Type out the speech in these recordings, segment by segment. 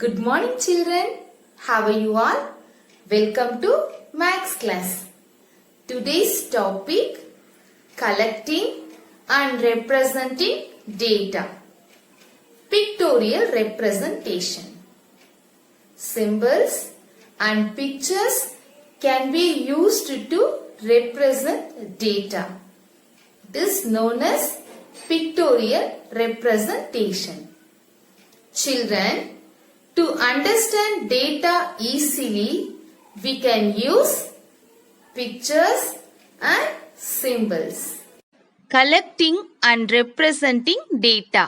Good morning children. How are you all? Welcome to Maths class. Today's topic collecting and representing data. Pictorial representation. Symbols and pictures can be used to represent data. It is known as pictorial representation. Children, to understand data easily, we can use pictures and symbols. Collecting and representing data.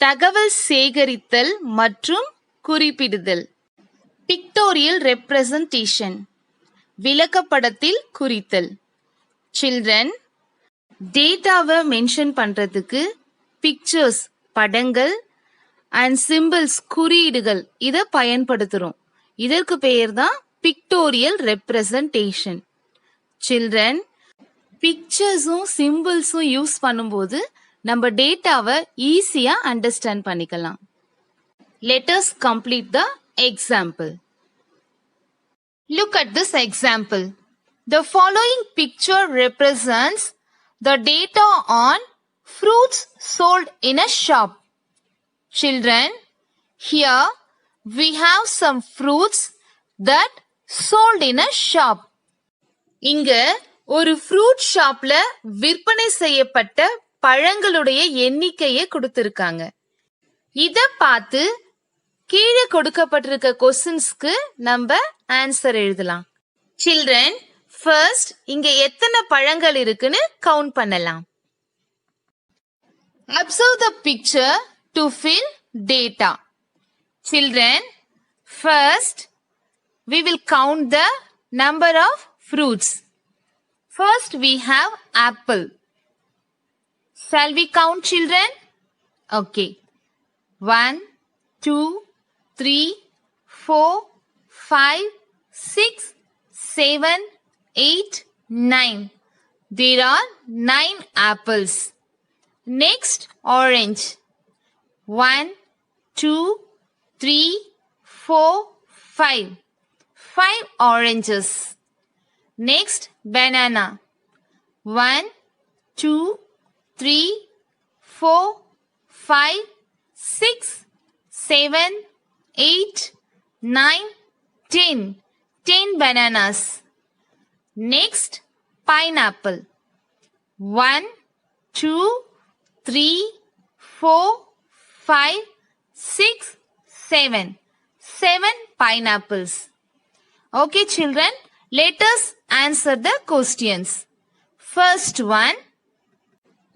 தகவல் சேகரித்தல் மற்றும் குறிப்பிடுதல். Pictorial representation. விளக்கப்படத்தில் குறித்தல். Children, டேட்டாவை mention பண்றதுக்கு pictures படங்கள் and symbols குறியீடுகள் இதை பயன்படுத்துறோம். இதற்கு பெயர் தான் பிக்டோரியல் ரெப்ரசன்டேஷன். சில்ட்ரன், பிக்சர்ஸும் சிம்பிள்ஸும் யூஸ் பண்ணும்போது நம்ம டேட்டாவை ஈஸியா அண்டர்ஸ்டாண்ட் பண்ணிக்கலாம். Let us complete the example. Look at this example. The following picture represents the data on fruits sold in a shop. Children, here we have some fruits that sold in a shop. இங்க ஒரு fruit ஷாப்ல விற்பனை செய்யப்பட்ட பழங்களுடைய எண்ணிக்கையை கொடுத்திருக்காங்க. இத பார்த்து கீழே கொடுக்கப்பட்டிருக்க கொஸ்டின்ஸ்க்கு நம்ம ஆன்சர் எழுதலாம். சில்ட்ரன், ஃபர்ஸ்ட் இங்க எத்தனை பழங்கள் இருக்குன்னு கவுண்ட் பண்ணலாம். Observe the picture to fill data. Children, first we will count the number of fruits. First we have apple. Shall we count, children? Okay. 1, 2, 3, 4, 5, 6, 7, 8, 9. There are 9 apples. Next, orange. 1, 2, 3, 4, 5. 5 oranges. Next, banana. 1, 2, 3, 4, 5, 6, 7, 8, 9, 10. 10 bananas. Next, pineapple. 1, 2, 3, 4, 5, 6, 7. 7 pineapples. Okay, children, let us answer the questions. First one,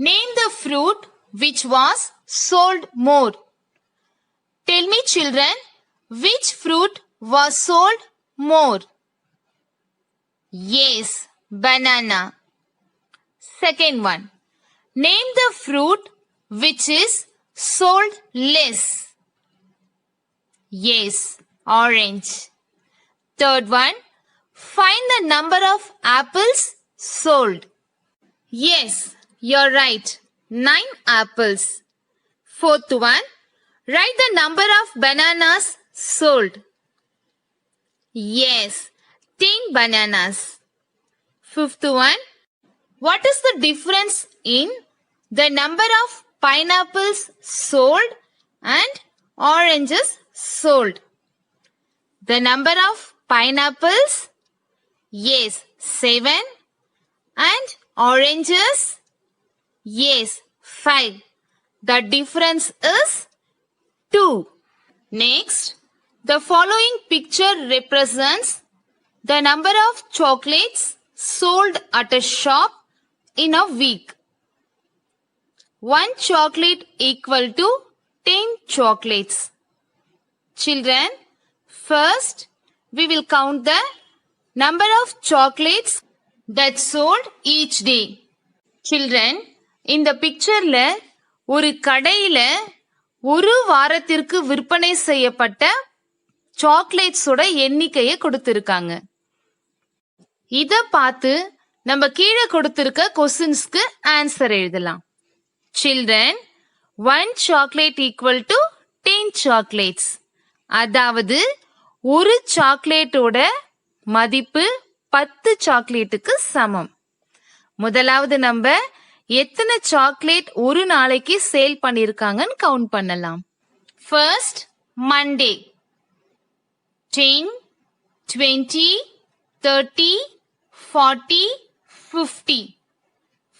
name the fruit which was sold more. Tell me, children, which fruit was sold more? Yes, banana. Second one, name the fruit which is sold less. Yes, orange. Third one, find the number of apples sold. Yes, you're right. 9 apples. Fourth one, write the number of bananas sold. Yes, 10 bananas. Fifth one, what is the difference in the number of pineapples sold and oranges sold? The number of pineapples? Yes, 7. And oranges? Yes, 5. The difference is 2. Next, the following picture represents the number of chocolates sold at a shop in a week. 1 chocolate equal to 10 chocolates. Children, first we will count the number of chocolates that sold each day. Children, இந்த பிக்சர்ல ஒரு கடையில ஒரு வாரத்திற்கு விற்பனை செய்யப்பட்ட சாக்லேட்ஸோட எண்ணிக்கையை கொடுத்திருக்காங்க. இத பார்த்து நம்ம கீழே கொடுத்திருக்க क्वेश्चंसக்கு ஆன்சர் எழுதலாம். Children, 1 chocolate equal to 10 chocolates. அதாவது ஒரு சாக்லேட்டோட மதிப்பு 10 சாக்லேட்டுக்கு சமம். முதலாவது நம்ம எத்தனை சாக்லேட் ஒரு நாளைக்கு சேல் பண்ணிருக்காங்கன்னு கவுண்ட் பண்ணலாம். First Monday 10, 20, 30, 40, 50.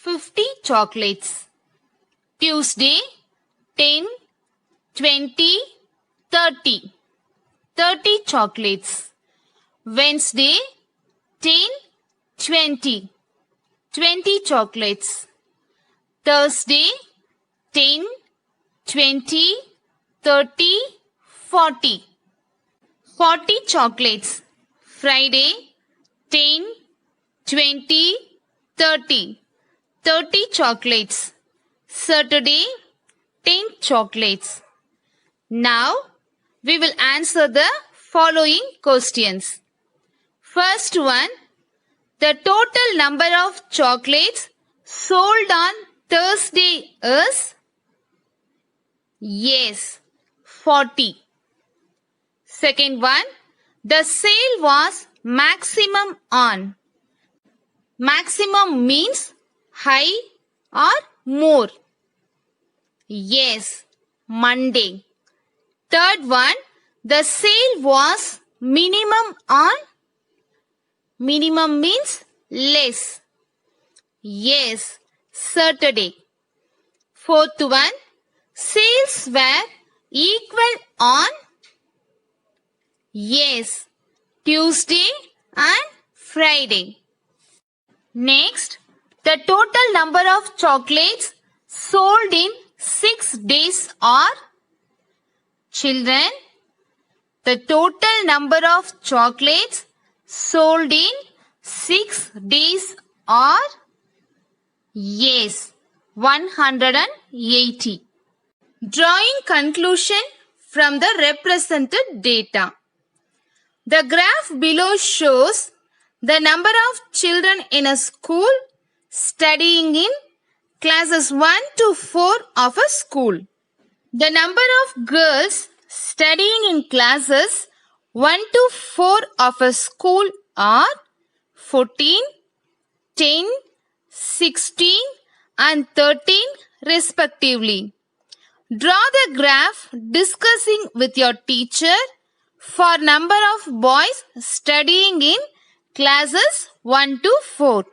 50 chocolates. Tuesday 10, 20, 30. 30 chocolates. Wednesday 10, 20. 20 chocolates. Thursday 10, 20, 30, 40. 40 chocolates. Friday 10, 20, 30. 30 chocolates. Saturday 10 chocolates. Now we will answer the following questions. First one, the total number of chocolates sold on Thursday is? Yes, 40. Second one, the sale was maximum on. Maximum means high or more. Yes, Monday. Third one, the sale was minimum on. Minimum means less. Yes, Saturday. Fourth one, sales were equal on. Yes, Tuesday and Friday. Next, the total number of chocolates sold in 6 days are? Children, the total number of chocolates sold in 6 days are? Yes, 180. Drawing conclusion from the represented data. The graph below shows the number of children in a school studying in classes 1 to 4 of a school. The number of girls studying in classes 1 to 4 of a school are 14, 10, 16 and 13 respectively. Draw the graph discussing with your teacher for number of boys studying in classes 1 to 4.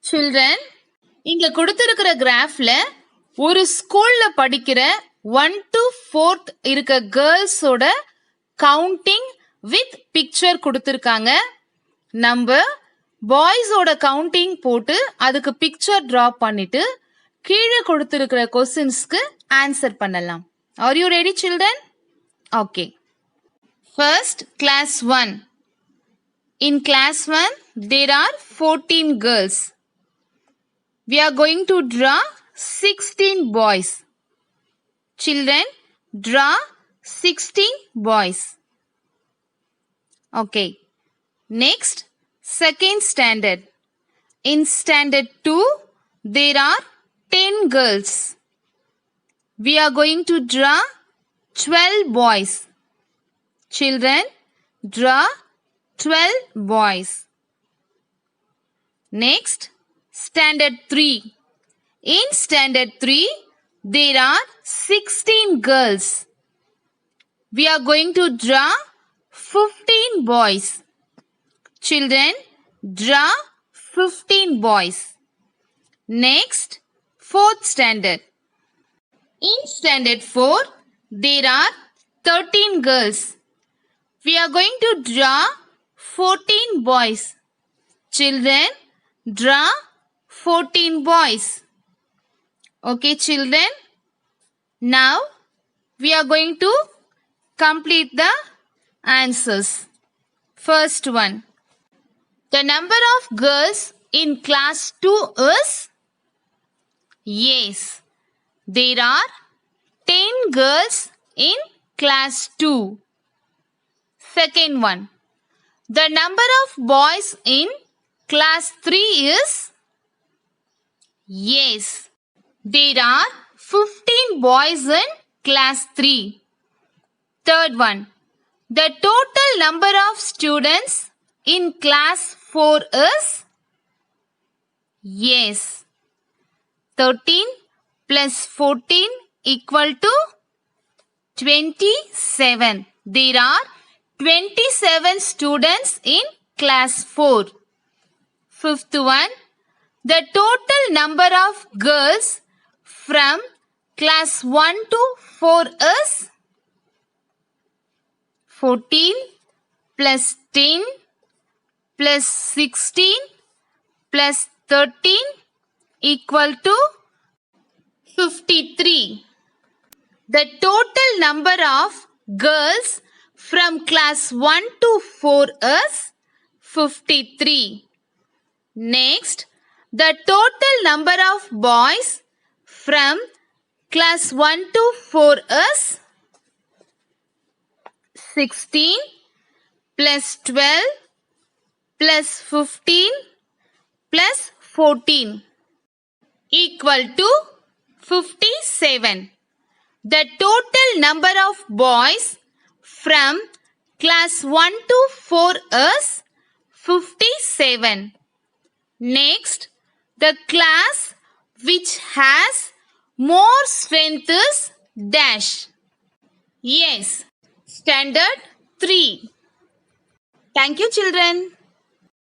Children, இங்க கொடுத்திருக்கிற கிராஃப்ல ஒரு ஸ்கூல்ல படிக்கிற 1 to 4th இருக்க கேர்ள்ஸோட counting with picture கொடுத்திருக்காங்க. நம்ம பாய்ஸோட counting போட்டு அதுக்கு பிக்சர் டிரா பண்ணிட்டு கீழே கொடுத்திருக்கிற கொஸ்டின்ஸ்க்கு ஆன்சர் பண்ணலாம். Are you ready, children? Okay. First, class 1. In class 1, there are 14 girls. We are going to draw 16 boys. Children, draw 16 boys. Okay. Next, second standard. In standard 2, there are 10 girls. We are going to draw 12 boys. Children, draw 12 boys. Next, standard 3. In standard 3, there are 16 girls. We are going to draw 15 boys. Children, draw 15 boys. Next, fourth standard. In standard 4, there are 13 girls. We are going to draw 14 boys. Children, draw 14 boys. Okay, children. Now, we are going to complete the answers. First one. The number of girls in class 2 is? Yes, there are 10 girls in class 2. Second one. The number of boys in class 3 is? Yes, there are 15 boys in class 3. Third one. The total number of students in class 4 is? Yes. 13 plus 14 equal to 27. There are 27 students in class 4. Fifth one. The total number of girls from class 1 to 4 is? 14 plus 10 plus 16 plus 13 equal to 53. The total number of girls from class 1 to 4 is 53. Next, the total number of boys from class 1 to 4 is 16 plus 12 plus 15 plus 14 equal to 57. The total number of boys from class 1 to 4 is 57. Next, the class which has more strength is dash. Yes, standard 3. Thank you, children.